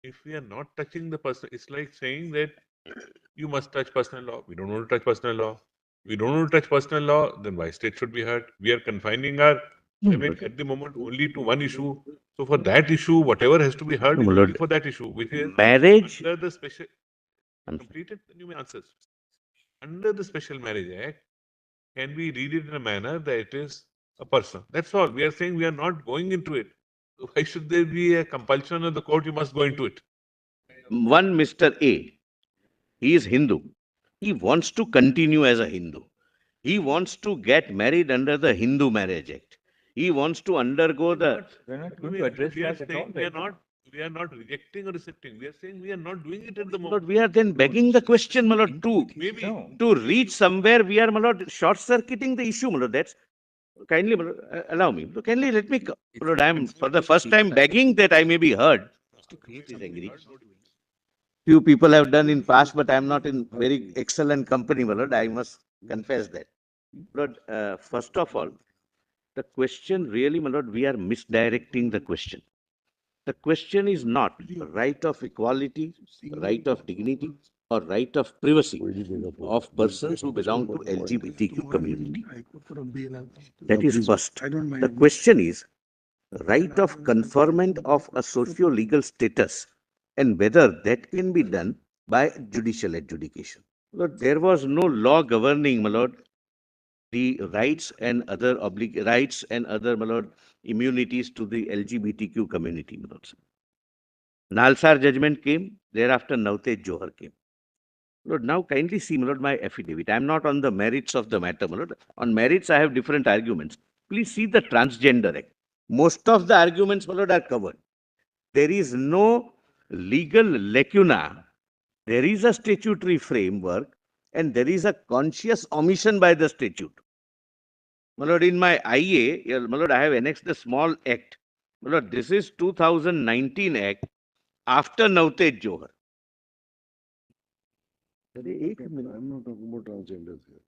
if we are not touching the person, it's like saying that you must touch personal law. We don't want to touch personal law. We don't want to touch personal law, then why state should be heard? We are confining our limit at the moment only to one issue. So for that issue, whatever has to be heard No, is my only lord. for that issue, which is Marriage. under the special. I'm Completed, then you may answer. Under the Special Marriage Act, can we read it in a manner that it is a person? That's all. We are saying we are not going into it. So why should there be a compulsion of the court? You must go into it. One Mr. A, he is Hindu. He wants to continue as a Hindu. He wants to get married under the Hindu Marriage Act. He wants to undergo the. We're not We going to address we are that at all saying we are right now. not. We are not rejecting or accepting. We are saying we are not doing it at the Lord, moment. we are then begging the question, my lord, to Maybe No. to reach somewhere. We are, my lord, short circuiting the issue, my lord. That's kindly, my lord, allow me. Kindly let me. My lord, I am for the first time begging that I may be heard. Please agree. Few people have done in past, but I am not in very excellent company, my lord. I must confess that. Lord, first of all, the question really, my lord, we are misdirecting the question. The question is not right of equality, right of dignity, or right of privacy of persons who belong to LGBTQ community. That is first. The question is right of conferment of a socio-legal status and whether that can be done by judicial adjudication. Lord, there was no law governing, my lord, the rights and other rights and other, my lord, immunities to the LGBTQ community, my lord. Nalsar judgment came, thereafter Navtej Johar came. Lord, now kindly see, my lord, my affidavit. I am not on the merits of the matter, my lord. On merits, I have different arguments. Please see the Transgender Act. Most of the arguments, my lord, are covered. There is no legal lacuna. There is a statutory framework and there is a conscious omission by the statute. My lord, in my IA, my lord, I have annexed the small act. My lord, this is 2019 Act after Navtej Johar. I'm not talking about transgenders here.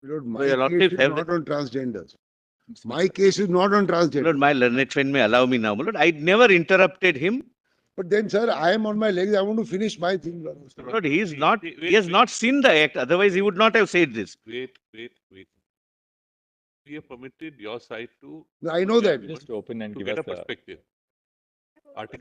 Lord, So my your case lordship is have not the, on transgenders. My case is not on my lord, transgenders. my learned friend may allow me now. My lord, I never interrupted him. But then, sir, I am on my legs. I want to finish my thing. Lord. My lord, he is See, not. wait, He has wait, not seen the act. Otherwise, he would not have said this. wait. We have permitted your side to. I know that. Just open and to give get us a perspective.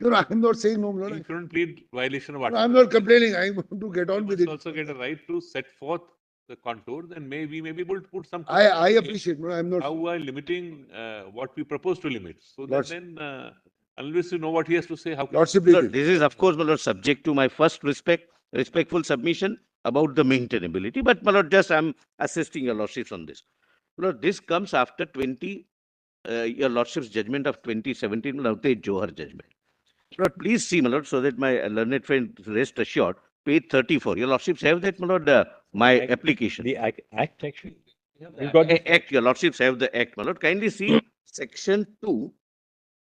No, I am not saying no, You Lord. shouldn't plead violation of No, article. I'm not complaining. I want to get You on with must it. also get a right to set forth the contours, and we may be able to put some. I appreciate. No, I'm not. How we are limiting what we propose to limit, so that Lordship. then unless you know what he has to say, how can Lordship, My please. lord, this is of course, my lord, subject to my first respectful submission about the maintainability. But my lord, just I'm assisting your lordships on this. My lord, this comes after 20 your lordship's judgment of 2017, my lord, the Johar judgment. My lord, please see, my lord, so that my learned friend rest assured. Page 34. Your lordships have that, my lord, my application. the act actually. We've got the Act. Your lordships have the act, my lord. Kindly see section 2.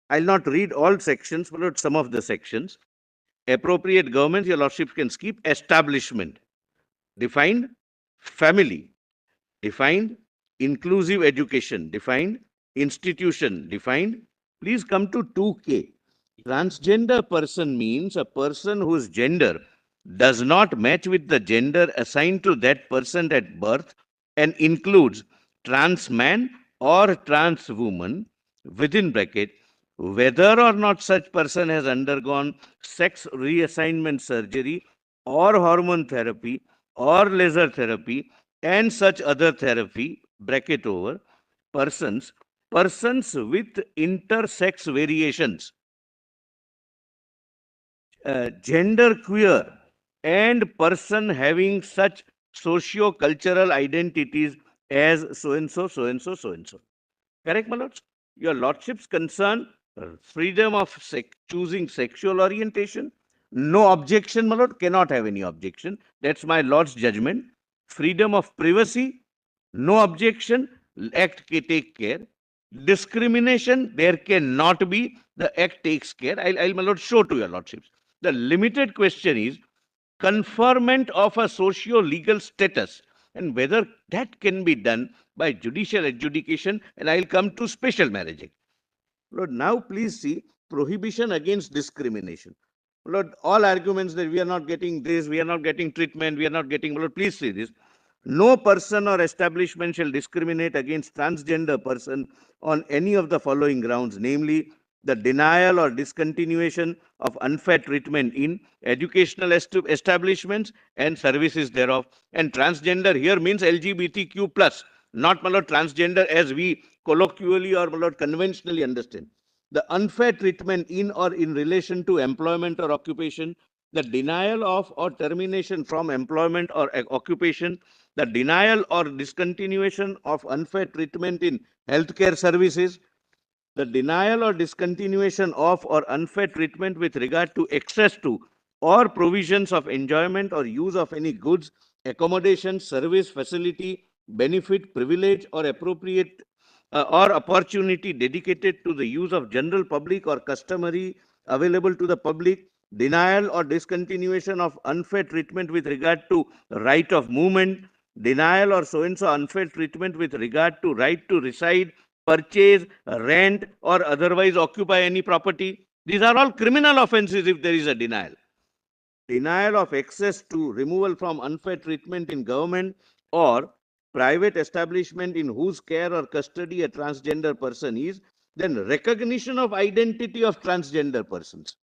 I'll not read all sections, but some of the sections. Appropriate governments, your lordship can skip. Establishment, defined. Family, defined. Inclusive education, defined. Institution, defined. Please come to 2K. Transgender person means a person whose gender does not match with the gender assigned to that person at birth and includes trans man or trans woman within bracket whether or not such person has undergone sex reassignment surgery or hormone therapy or laser therapy and such other therapy bracket over persons with intersex variations, gender queer and person having such socio-cultural identities as so and so, so and so, so and so. Correct, my lords? Your lordships concern freedom of choosing sexual orientation. No objection, my lord, cannot have any objection. That's my lord's judgment. Freedom of privacy, no objection. Act take care. Discrimination, there cannot be. The act takes care. I'll my lord show to your lordships. The limited question is conferment of a socio-legal status and whether that can be done by judicial adjudication, and I'll come to special marriage act. Lord, now please see prohibition against discrimination. Lord, all arguments that we are not getting this, we are not getting treatment, we are not getting, Lord, please see this. No person or establishment shall discriminate against transgender person on any of the following grounds, namely the denial or discontinuation of unfair treatment in educational establishments and services thereof. And transgender here means LGBTQ plus, not transgender as we colloquially or conventionally understand. The unfair treatment in or in relation to employment or occupation, the denial of or termination from employment or occupation, the denial or discontinuation of unfair treatment in healthcare services, the denial or discontinuation of or unfair treatment with regard to access to or provisions of enjoyment or use of any goods, accommodation, service, facility, benefit, privilege, or appropriate or opportunity dedicated to the use of general public or customary available to the public, denial or discontinuation of unfair treatment with regard to right of movement, denial or so-and-so unfair treatment with regard to right to reside, purchase, rent, or otherwise occupy any property. These are all criminal offenses if there is a denial. Denial of access to removal from unfair treatment in government or private establishment in whose care or custody a transgender person is, then recognition of identity of transgender persons.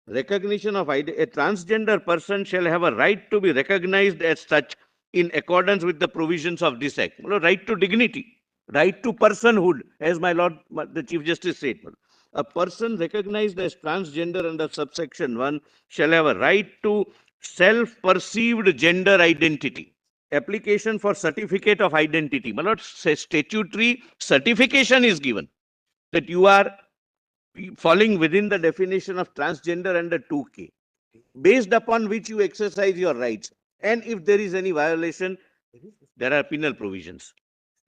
Recognition of a transgender person shall have a right to be recognized as such in accordance with the provisions of this act. Right to dignity, right to personhood, as my Lord, the Chief Justice said. A person recognized as transgender under subsection 1 shall have a right to self-perceived gender identity. Application for certificate of identity. My Lord, statutory certification is given that you are falling within the definition of transgender under 2K, based upon which you exercise your rights. And if there is any violation, there are penal provisions.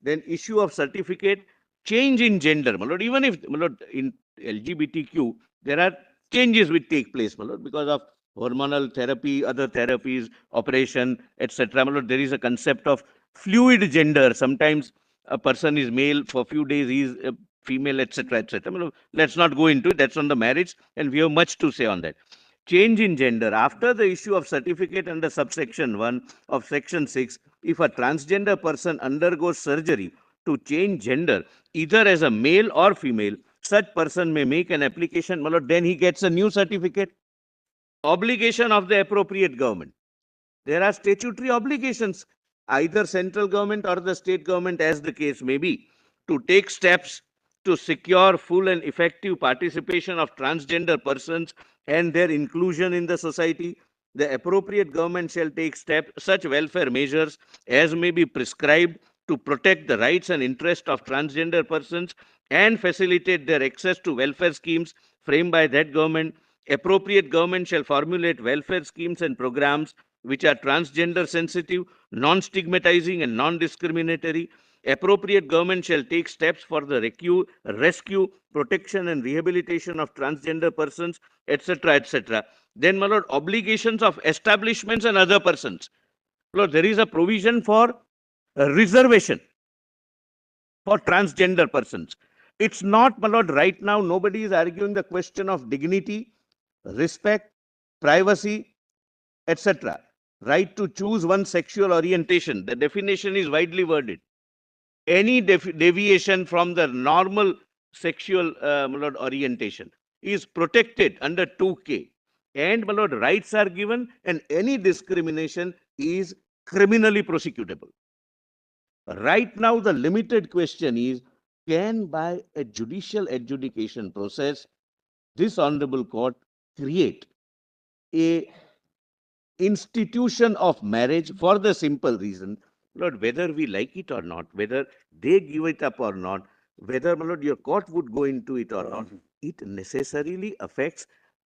Then issue of certificate, change in gender. Even if in LGBTQ, there are changes which take place because of hormonal therapy, other therapies, operation, etc. There is a concept of fluid gender. Sometimes a person is male, for a few days he is female, etc., etc. Let's not go into it. That's on the marriage, and we have much to say on that. Change in gender. After the issue of certificate under subsection 1 of section 6, if a transgender person undergoes surgery to change gender, either as a male or female, such person may make an application, then he gets a new certificate. Obligation of the appropriate government. There are statutory obligations, either central government or the state government, as the case may be, to take steps to secure full and effective participation of transgender persons and their inclusion in the society. The appropriate government shall take such welfare measures as may be prescribed to protect the rights and interests of transgender persons and facilitate their access to welfare schemes framed by that government. Appropriate government shall formulate welfare schemes and programs which are transgender sensitive, non-stigmatizing and non-discriminatory. Appropriate government shall take steps for the rescue, protection and rehabilitation of transgender persons, etc., etc. Then, my lord, obligations of establishments and other persons. Lord, there is a provision for reservation for transgender persons. It's not, my lord, right now nobody is arguing the question of dignity, respect, privacy, etc. Right to choose one's sexual orientation. The definition is widely worded. Any deviation from the normal sexual orientation is protected under 2K. And rights are given, and any discrimination is criminally prosecutable. Right now, the limited question is, can by a judicial adjudication process, this honorable court create a institution of marriage for the simple reason, Lord, whether we like it or not, whether they give it up or not, whether, my Lord, your court would go into it or not, it necessarily affects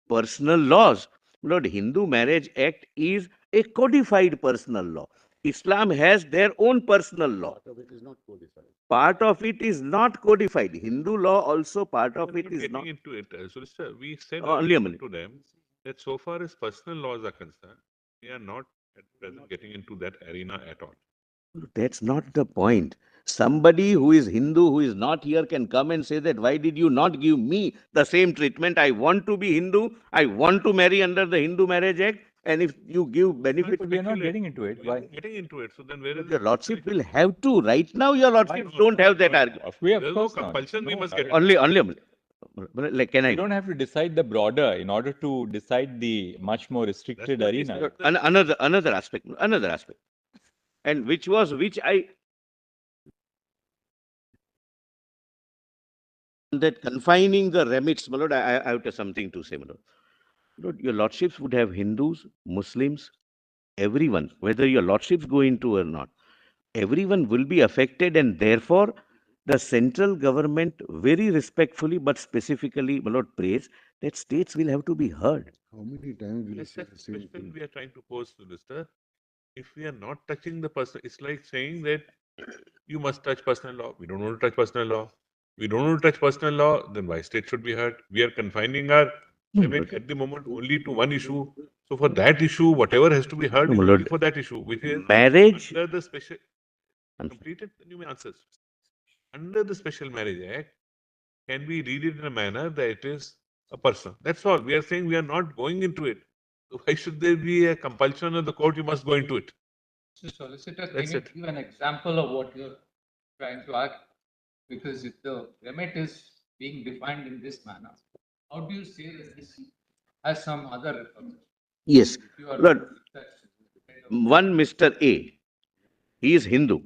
personal laws. Lord, Hindu Marriage Act is a codified personal law. Islam has their own personal law. Part of it is not codified. Hindu law also, part of it is not. Getting into it, Solicitor, we said Only a earlier minute. to them that so far as personal laws are concerned, we are not at present getting into that arena at all. That's not the point. Somebody who is Hindu, who is not here, can come and say that, why did you not give me the same treatment? I want to be Hindu. I want to marry under the Hindu Marriage Act. And if you give benefit, But we are not getting into it. We are Why? not getting into it. So then where is your the lordship will have to. Right now, your lordships not? don't have that argument. We, of There's no course not. compulsion. We No, must get it. Only, like, can We I? don't have to decide the broader in order to decide the much more restricted what he arena. said. Another aspect, and which I that confining the remits, my lord, I have something to say, my lord. Lord, your lordships would have Hindus, Muslims, everyone, whether your lordships go into or not, everyone will be affected, and therefore the central government very respectfully but specifically, my lord, prays that states will have to be heard. How many times will you Yes, say that's the the same question thing? we are trying to pose, Minister. If we are not touching the person, it's like saying that you must touch personal law. We don't want to touch personal law. We don't want to touch personal law, then why state should be heard? We are confining our debate at the moment only to one issue. So for that issue, whatever has to be heard No, is my only lord, for that issue, which is marriage. under the special. I'm Completed, then you may answer. Under the Special Marriage Act, can we read it in a manner that it is a person? That's all. We are saying we are not going into it. So why should there be a compulsion of the court? You must go into it. Mr. Solicitor, can That's you it. give an example of what you're trying to act? Because if the remit is being defined in this manner, how do you say that this has some other reference? Yes, If you are Lord, that's one Mr. A, he is Hindu.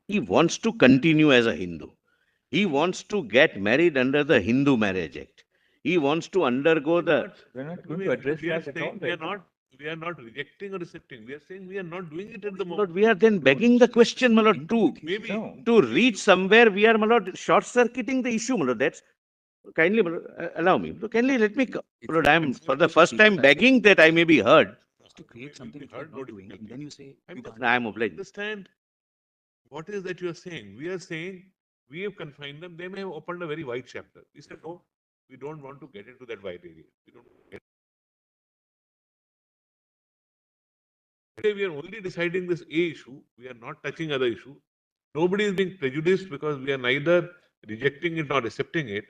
He wants to continue as a Hindu. He wants to get married under the Hindu Marriage Act. He wants to undergo the. We're not going to address We are that at all. saying we are right now. not. We are not rejecting or accepting. We are saying we are not doing it at the Lord, moment. we are then begging the question, my lord, Maybe No. to reach somewhere. We are, my lord, short circuiting the issue, my lord. That's kindly, my lord, allow me. Kindly let me. My lord, I am for the first time begging that I may be heard. To create something which heard, we're no not doing, and difficulty. then you say I'm you just can't. I am obliged. understand what is that you are saying. We are saying we have confined them. They may have opened a very wide chapter. We said no, we don't want to get into that wide area. We don't. Today we are only deciding this A issue. We are not touching other issue. Nobody is being prejudiced because we are neither rejecting it nor accepting it.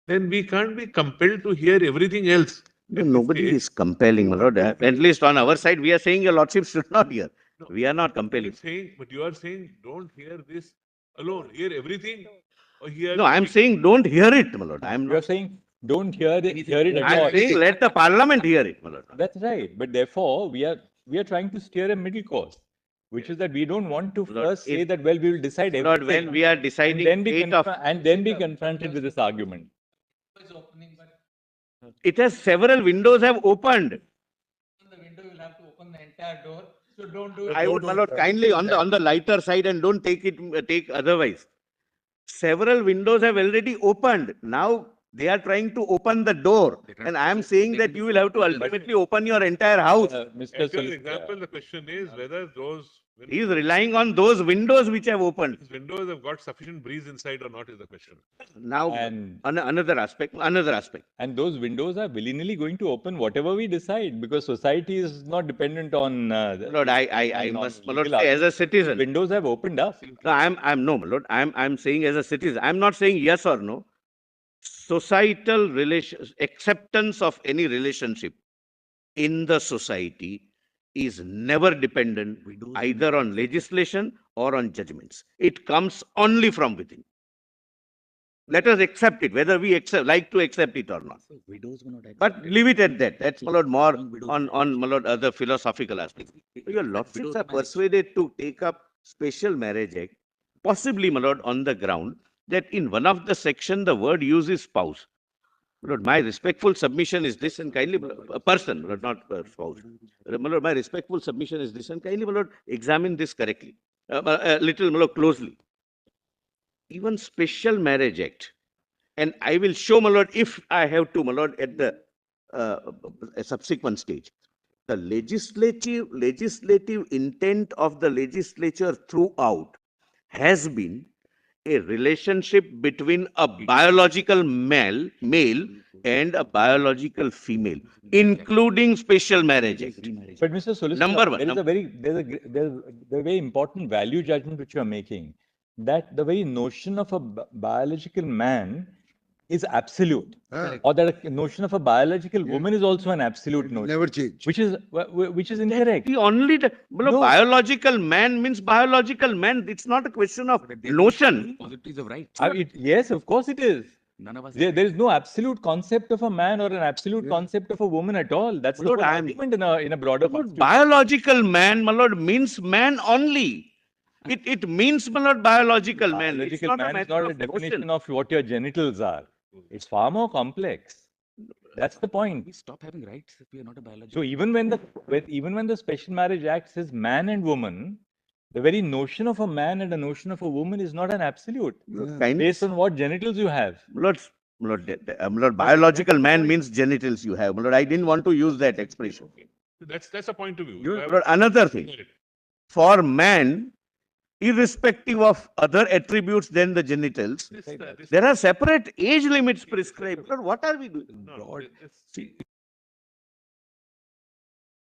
Then we can't be compelled to hear everything else. No, at this nobody stage. is compelling, my lord. At least on our side, we are saying your lordship should not hear. No, We are not you are compelling. saying, but you are saying don't hear this alone. Hear everything or hear. No, I am saying don't hear it, my lord. I am You are not. saying don't hear it at I all. am saying let the parliament hear it, my lord. That's right. But therefore, we are trying to steer a middle course, which is that we don't want to Lord, first say if- that, well, we will decide Lord, everything. when we are and deciding then be fate of, and then be confronted with this argument. is opening, but it has several windows have opened. on the window you'll have to open the entire door. So don't do it. I would, my lord, kindly on the lighter side and don't take otherwise. Several windows have already opened. Now they are trying to open the door, and I am saying that you will have to ultimately open your entire house. Mr. As an Solicitor, example, the question is whether those He is relying on those windows which have opened. windows have got sufficient breeze inside or not is the question. Now, And- another aspect. and those windows are willy-nilly going to open whatever we decide, because society is not dependent on. Lord, I must, my lord, say as a citizen. Windows have opened up. No, I'm no, my lord. I'm saying as a citizen. I'm not saying yes or no. Societal relations, acceptance of any relationship in the society is never dependent either on legislation or on judgments. It comes only from within. Let us accept it, whether we like to accept it or not. Widows will not accept But it. leave it at that. That's, my lord, more Widows on my lord, other philosophical aspects. Your lordships are persuaded to take up Special Marriage Act, possibly, my lord, on the ground that in one of the section the word used is spouse. My lord, my respectful submission is this, and kindly, a person, my lord, not a spouse. My lord, my respectful submission is this, and kindly, my lord, examine this correctly, a little, my lord, closely. Even Special Marriage Act, and I will show, my lord, if I have to, my lord, at the subsequent stage. The legislative intent of the legislature throughout has been a relationship between a biological male and a biological female, including special marriage act. But Mr. Solicitor, Number one, there is a very important value judgment which you are making, that the very notion of a biological man is absolute, or that a notion of a biological woman is also an absolute notion, Never change. which is incorrect. The only, No. biological man means biological man. It's not a question of notion. Positives of rights. Yes, of course it is. None of us. There is no absolute concept of a man or an absolute concept of a woman at all. That's the Lord, whole I am- argument in a broader constitution. Biological man, my lord, means man only. It means, my lord, biological man. It's Biological not a man is matter not a of definition notion. of what your genitals are. It's far more complex. That's the point. We stop having rights if we are not a biological. So even when the Special Marriage Act says man and woman, the very notion of a man and a notion of a woman is not an absolute, Kindly, based on what genitals you have. Lord, biological man means genitals you have. Lord, I didn't want to use that expression. That's a point of view. Lord, another thing, for man, irrespective of other attributes than the genitals, there are separate age limits prescribed. Lord, what are we doing? No,